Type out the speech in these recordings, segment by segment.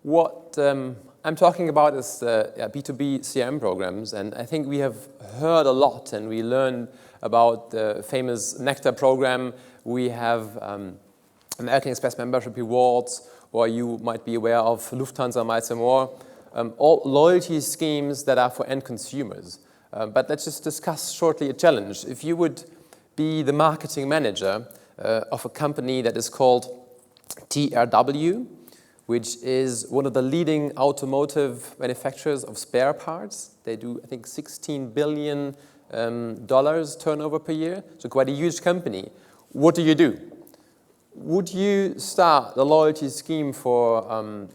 What I'm talking about is B2B CRM programs, and I think we have heard a lot and we learned about the famous Nectar program. We have American Express membership rewards, or you might be aware of Lufthansa Miles & More, all loyalty schemes that are for end consumers. But let's just discuss shortly a challenge. If you would be the marketing manager of a company that is called TRW, which is one of the leading automotive manufacturers of spare parts. They do, I think, $16 billion turnover per year, so quite a huge company. What do? Would you start a loyalty scheme for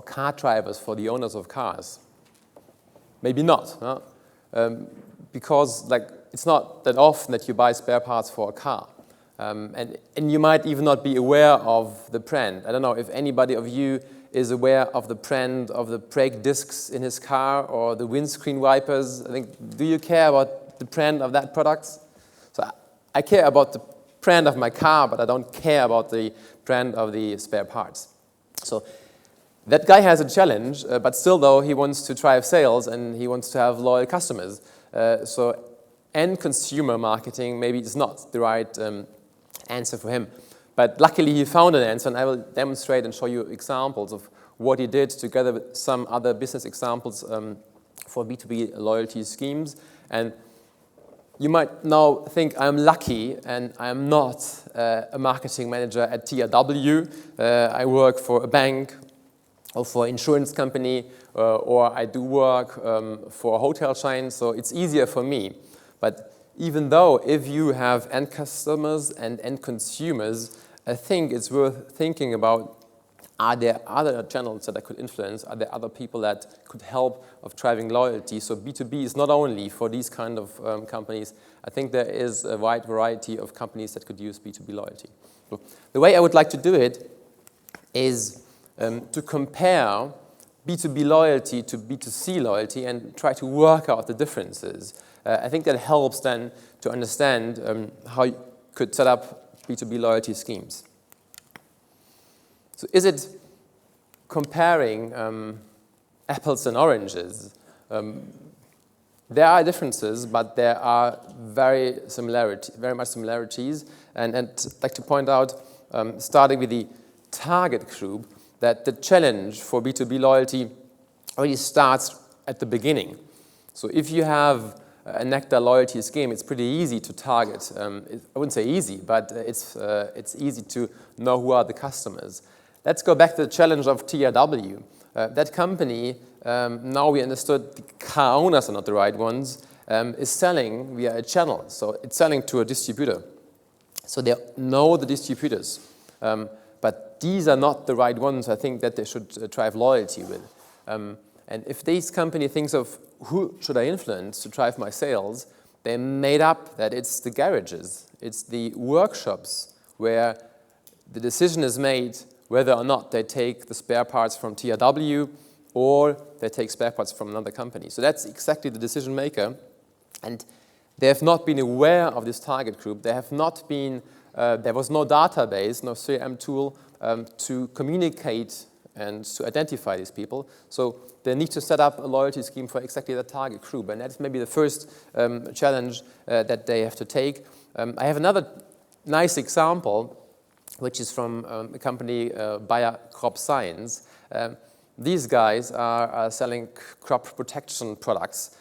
car drivers, for the owners of cars? Maybe not, huh? Because it's not that often that you buy spare parts for a car. And you might even not be aware of the brand. I don't know if anybody of you is aware of the brand of the brake discs in his car or the windscreen wipers. Do you care about the brand of that product? So I care about the brand of my car, but I don't care about the brand of the spare parts. So that guy has a challenge, but still though he wants to drive sales and he wants to have loyal customers. So end consumer marketing maybe is not the right answer for him. But luckily he found an answer, and I will demonstrate and show you examples of what he did together with some other business examples for B2B loyalty schemes. And you might now think I'm lucky and I'm not a marketing manager at TRW. I work for a bank or for an insurance company, or I do work for a hotel chain, so it's easier for me. But even though if you have end customers and end consumers, I think it's worth thinking about, are there other channels that I could influence? Are there other people that could help of driving loyalty? So B2B is not only for these kind of companies. I think there is a wide variety of companies that could use B2B loyalty. So the way I would like to do it is to compare B2B loyalty to B2C loyalty and try to work out the differences. I think that helps then to understand how you could set up B2B loyalty schemes. So is it comparing apples and oranges? There are differences, but there are very much similarities. And I'd like to point out, starting with the target group, that the challenge for B2B loyalty already starts at the beginning. So if you have a Nectar loyalty scheme, it's pretty easy to target. I wouldn't say easy, but it's easy to know who are the customers. Let's go back to the challenge of TRW. That company, now we understood the car owners are not the right ones, is selling via a channel. So it's selling to a distributor. So they know the distributors. But these are not the right ones, I think, that they should drive loyalty with. And if this company thinks of who should I influence to drive my sales, they made up that it's the garages, it's the workshops where the decision is made whether or not they take the spare parts from TRW or they take spare parts from another company. So that's exactly the decision maker. And they have not been aware of this target group. They have not been, there was no database, no CRM tool to communicate and to identify these people. So they need to set up a loyalty scheme for exactly that target group. And that's maybe the first challenge that they have to take. I have another nice example, which is from a company, Bayer Crop Science. These guys are selling crop protection products.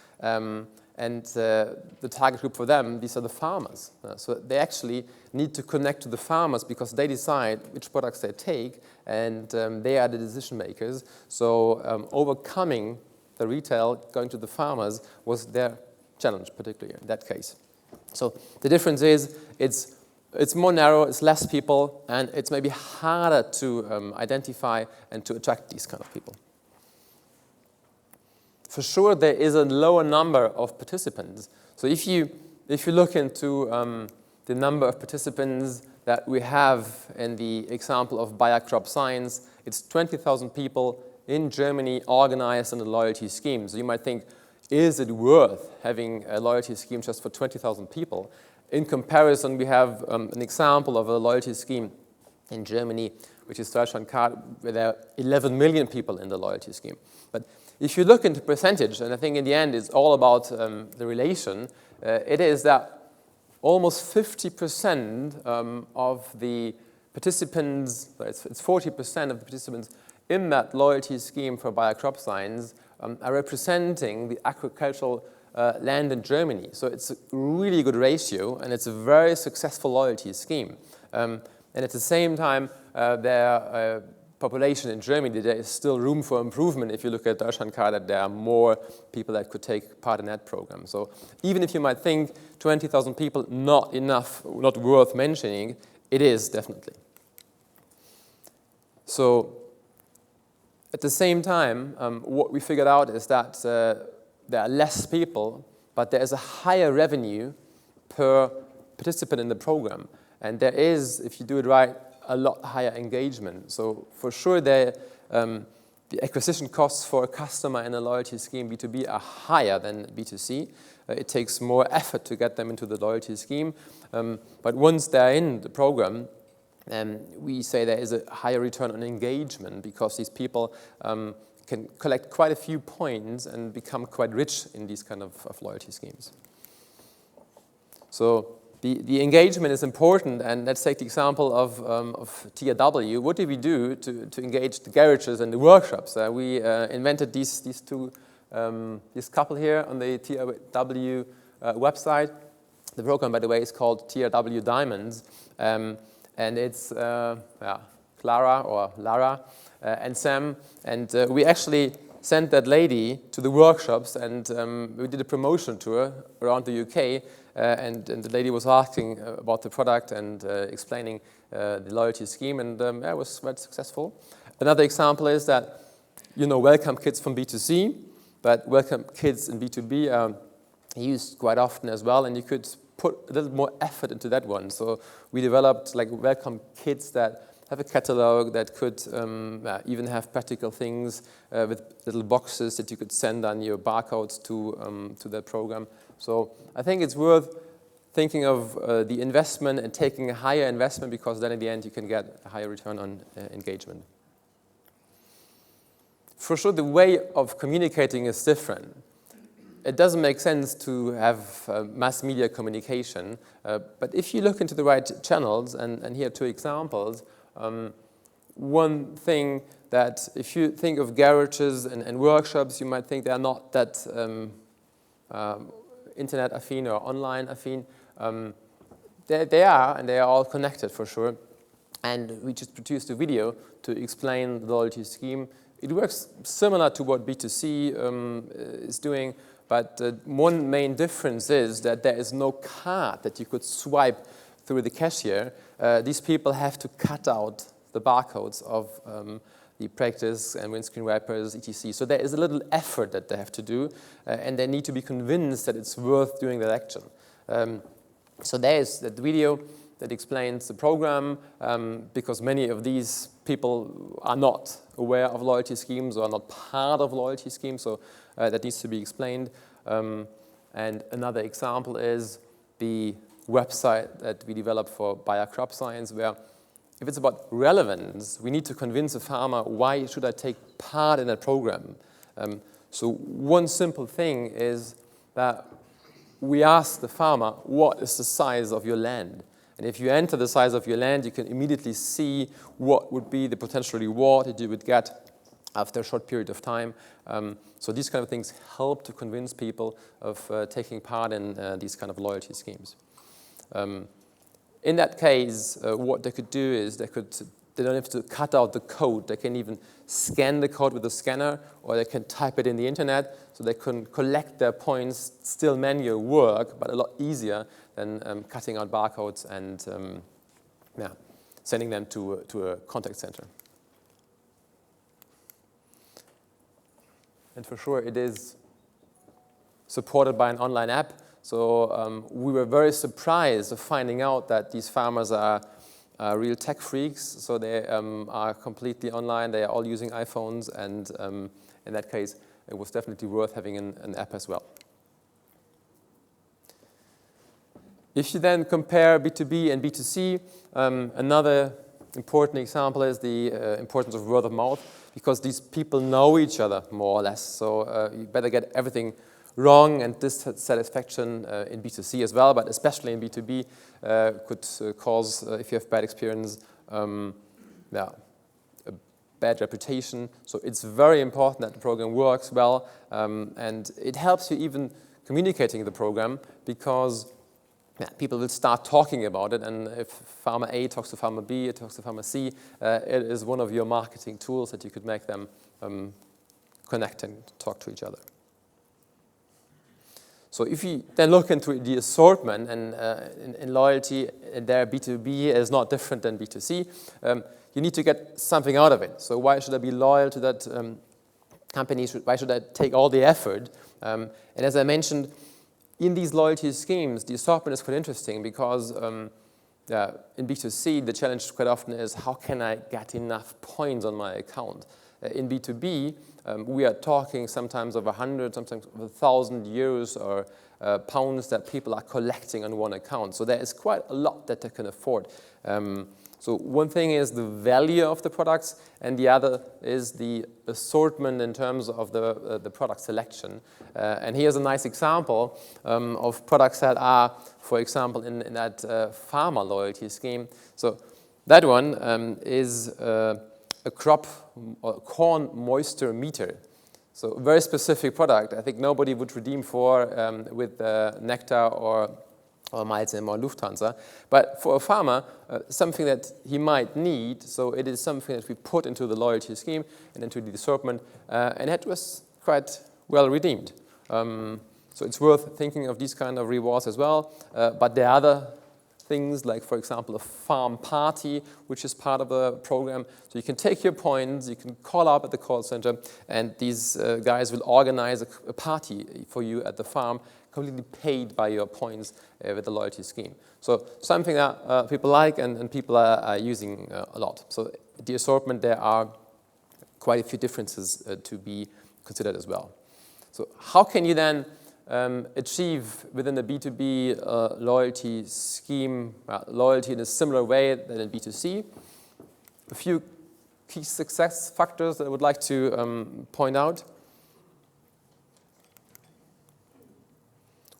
And the target group for them, these are the farmers. So they actually need to connect to the farmers because they decide which products they take, and they are the decision makers. So overcoming the retail, going to the farmers, was their challenge, particularly in that case. So the difference is it's more narrow, it's less people, and it's maybe harder to identify and to attract these kind of people. For sure, there is a lower number of participants. So if you look into the number of participants that we have in the example of Bayer Crop Science, it's 20,000 people in Germany organized in a loyalty scheme. So you might think, is it worth having a loyalty scheme just for 20,000 people? In comparison, we have an example of a loyalty scheme in Germany which is Deutschlandcard, where there are 11 million people in the loyalty scheme. But if you look into percentage, and I think in the end it's all about the relation, it is that almost 50% of the participants, it's 40% of the participants in that loyalty scheme for Bayer Crop Science are representing the agricultural land in Germany. So it's a really good ratio, and it's a very successful loyalty scheme. And at the same time, their population in Germany, there is still room for improvement. If you look at Deutschlandcard, that there are more people that could take part in that program. So even if you might think 20,000 people, not enough, not worth mentioning, it is definitely. So at the same time, what we figured out is that there are less people, but there is a higher revenue per participant in the program. And there is, if you do it right, a lot higher engagement. So for sure, the acquisition costs for a customer in a loyalty scheme B2B are higher than B2C. It takes more effort to get them into the loyalty scheme. But once they're in the program, we say there is a higher return on engagement because these people can collect quite a few points and become quite rich in these kind of loyalty schemes. So the engagement is important, and let's take the example of TRW. What did we do to engage the garages and the workshops? We invented these two, this couple here on the TRW website. The program, by the way, is called TRW Diamonds, and it's Clara or Lara and Sam, and we actually sent that lady to the workshops, and we did a promotion tour around the UK, and the lady was asking about the product and explaining the loyalty scheme, and it was very successful. Another example is that, welcome kits from B2C, but welcome kits in B2B are used quite often as well, and you could put a little more effort into that one. So we developed like welcome kits that have a catalog that could even have practical things with little boxes that you could send on your barcodes to that program. So I think it's worth thinking of the investment and taking a higher investment, because then in the end you can get a higher return on engagement. For sure, the way of communicating is different. It doesn't make sense to have mass media communication, but if you look into the right channels, and here are two examples, one thing that if you think of garages and workshops, you might think they are not that internet affine or online affine. They are, and they are all connected for sure. And we just produced a video to explain the loyalty scheme. It works similar to what B2C is doing, but one main difference is that there is no card that you could swipe through the cashier. These people have to cut out the barcodes of the practice and windscreen wipers, etc. So there is a little effort that they have to do, and they need to be convinced that it's worth doing that action. So there is that video that explains the program, because many of these people are not aware of loyalty schemes or are not part of loyalty schemes, so that needs to be explained. And another example is the website that we developed for Bayer Crop Science, where if it's about relevance, we need to convince a farmer, why should I take part in that program? So one simple thing is that we ask the farmer, what is the size of your land? And if you enter the size of your land, you can immediately see what would be the potential reward that you would get after a short period of time. So these kind of things help to convince people of taking part in these kind of loyalty schemes. In that case, what they could do is they don't have to cut out the code. They can even scan the code with a scanner, or they can type it in the internet, so they can collect their points, still manual work, but a lot easier than cutting out barcodes and sending them to a contact center. And for sure, it is supported by an online app. So we were very surprised of finding out that these farmers are real tech freaks. So they are completely online. They are all using iPhones. And in that case, it was definitely worth having an app as well. If you then compare B2B and B2C, another important example is the importance of word of mouth, because these people know each other more or less. So you better get everything wrong, and dissatisfaction in B2C as well, but especially in B2B could cause, if you have bad experience, yeah, a bad reputation. So it's very important that the program works well, and it helps you even communicating the program, because people will start talking about it, and if farmer A talks to farmer B, it talks to farmer C, it is one of your marketing tools that you could make them connect and talk to each other. So if you then look into the assortment, and in loyalty, there B2B is not different than B2C, you need to get something out of it. So why should I be loyal to that company? Why should I take all the effort? And as I mentioned, in these loyalty schemes, the assortment is quite interesting, because in B2C, the challenge quite often is, how can I get enough points on my account? In B2B, we are talking sometimes of 100, sometimes of 1,000 euros or pounds that people are collecting on one account. So there is quite a lot that they can afford. So one thing is the value of the products, and the other is the assortment in terms of the product selection. And here's a nice example of products that are, for example, in that farmer loyalty scheme. So that one is a crop or corn moisture meter. So a very specific product. I think nobody would redeem for with Nectar or Miles or Lufthansa. But for a farmer, something that he might need, so it is something that we put into the loyalty scheme and into the assortment, and it was quite well redeemed. So it's worth thinking of these kind of rewards as well. But there are other things, like, for example, a farm party, which is part of the program. So you can take your points, you can call up at the call center, and these guys will organize a party for you at the farm, completely paid by your points with the loyalty scheme. So something that people like, and people are using a lot. So the assortment, there are quite a few differences to be considered as well. So how can you then achieve within the B2B loyalty scheme loyalty in a similar way than in B2C? A few key success factors that I would like to point out.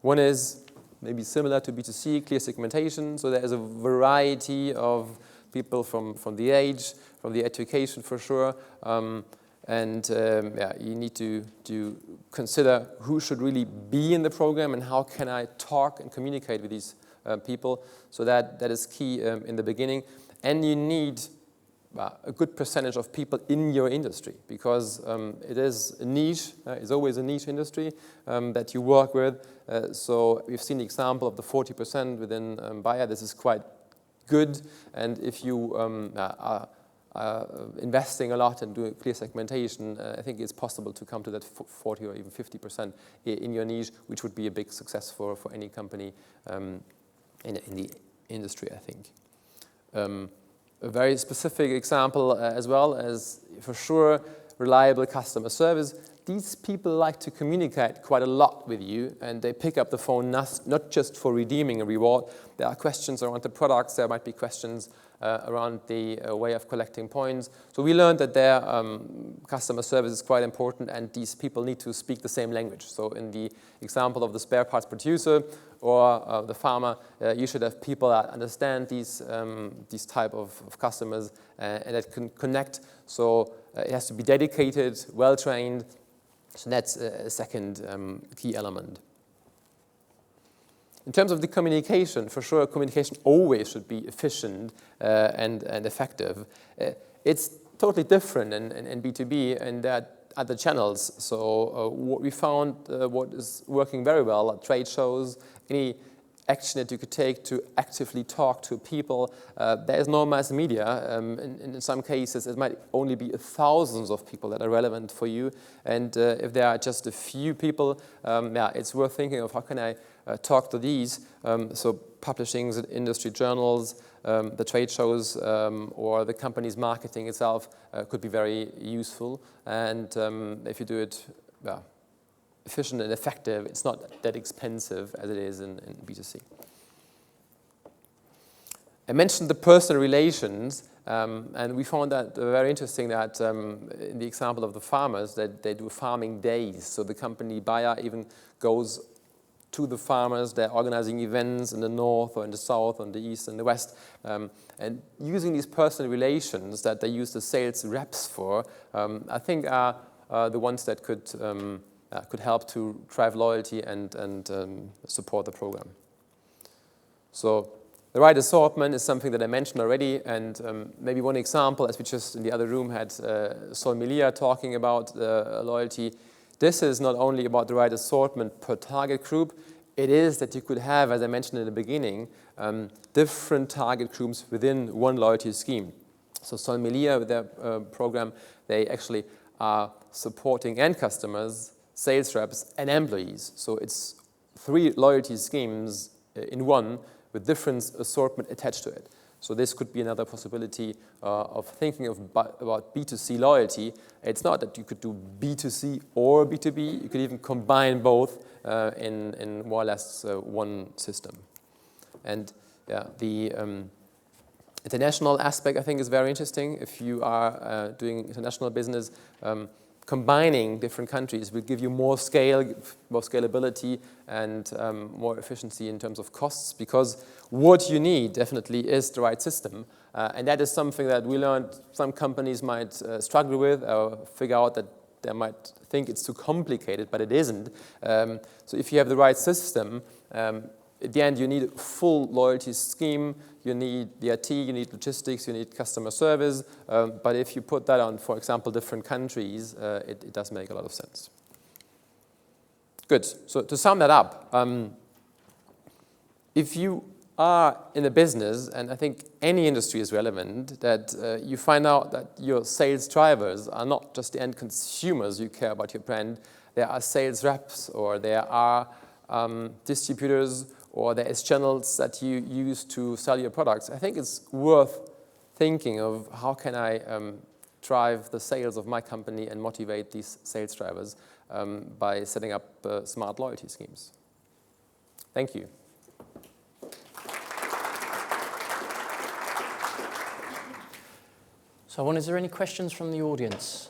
One is maybe similar to B2C, clear segmentation. So there is a variety of people from the age, from the education for sure. You need to consider who should really be in the program, and how can I talk and communicate with these people. So that is key in the beginning. And you need a good percentage of people in your industry, because it is a niche. It's always a niche industry that you work with. So we've seen the example of the 40% within Bayer. This is quite good. And if you are investing a lot and doing clear segmentation, I think it's possible to come to that 40 or even 50% in your niche, which would be a big success for any company in the industry, I think. A very specific example as well as, for sure, reliable customer service. These people like to communicate quite a lot with you, and they pick up the phone not just for redeeming a reward. There are questions around the products. There might be questions around the way of collecting points. So we learned that their customer service is quite important, and these people need to speak the same language. So in the example of the spare parts producer or the farmer, you should have people that understand these type of customers and that can connect. So it has to be dedicated, well-trained. So that's a second key element. In terms of the communication, for sure, communication always should be efficient and effective. It's totally different in B2B, and there are other channels. So what we found, what is working very well are trade shows, any action that you could take to actively talk to people. There is no mass media. In some cases, it might only be thousands of people that are relevant for you. And if there are just a few people, it's worth thinking of how can I talk to these. So publishing in industry journals, the trade shows, or the company's marketing itself could be very useful. And if you do it efficient and effective, it's not that expensive as it is in B2C. I mentioned the personal relations, and we found that very interesting that in the example of the farmers, that they do farming days. So the company buyer even goes to the farmers, they're organizing events in the north or in the south, or in the east and the west, and using these personal relations that they use the sales reps for, I think are the ones that could help to drive loyalty and support the program. So the right assortment is something that I mentioned already, and maybe one example, as we just in the other room had Sol Melia talking about loyalty. This is not only about the right assortment per target group, it is that you could have, as I mentioned in the beginning, different target groups within one loyalty scheme. So Sol Melia, with their program, they actually are supporting end customers, sales reps, and employees. So it's 3 loyalty schemes in one with different assortment attached to it. So this could be another possibility of thinking about B2C loyalty. It's not that you could do B2C or B2B. You could even combine both in more or less one system. And yeah, the international aspect, I think, is very interesting. If you are doing international business, combining different countries will give you more scale, more scalability, and more efficiency in terms of costs, because what you need definitely is the right system. And that is something that we learned some companies might struggle with or figure out that they might think it's too complicated, but it isn't. So if you have the right system, at the end, you need a full loyalty scheme, you need the IT, you need logistics, you need customer service. But if you put that on, for example, different countries, it does make a lot of sense. Good. So to sum that up, if you are in a business, and I think any industry is relevant, that you find out that your sales drivers are not just the end consumers you care about your brand, there are sales reps, or there are distributors, or there is channels that you use to sell your products. I think it's worth thinking of how can I drive the sales of my company and motivate these sales drivers by setting up smart loyalty schemes. Thank you. So, is there any questions from the audience?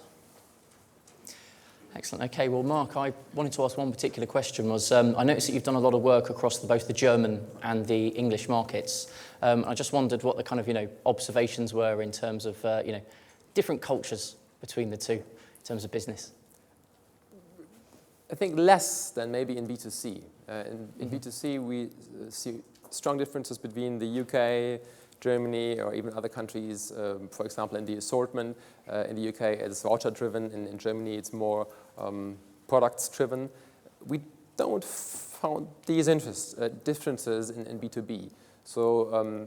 Excellent. Okay, well, Mark, I wanted to ask one particular question. I noticed that you've done a lot of work across both the German and the English markets. I just wondered what the kind of, observations were in terms of, different cultures between the two in terms of business. I think less than maybe in B2C. In B2C, we see strong differences between the UK, Germany, or even other countries. For example, in the assortment, in the UK, it's voucher-driven. In Germany, it's more products-driven. We don't found these differences in B2B. So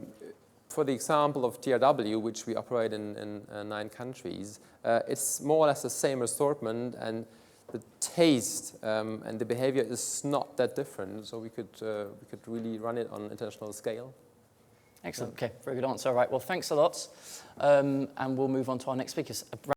for the example of TRW, which we operate in 9 countries, it's more or less the same assortment, and the taste and the behavior is not that different. So we could really run it on an international scale. Excellent. Okay, very good answer. All right, well, thanks a lot. And we'll move on to our next speakers.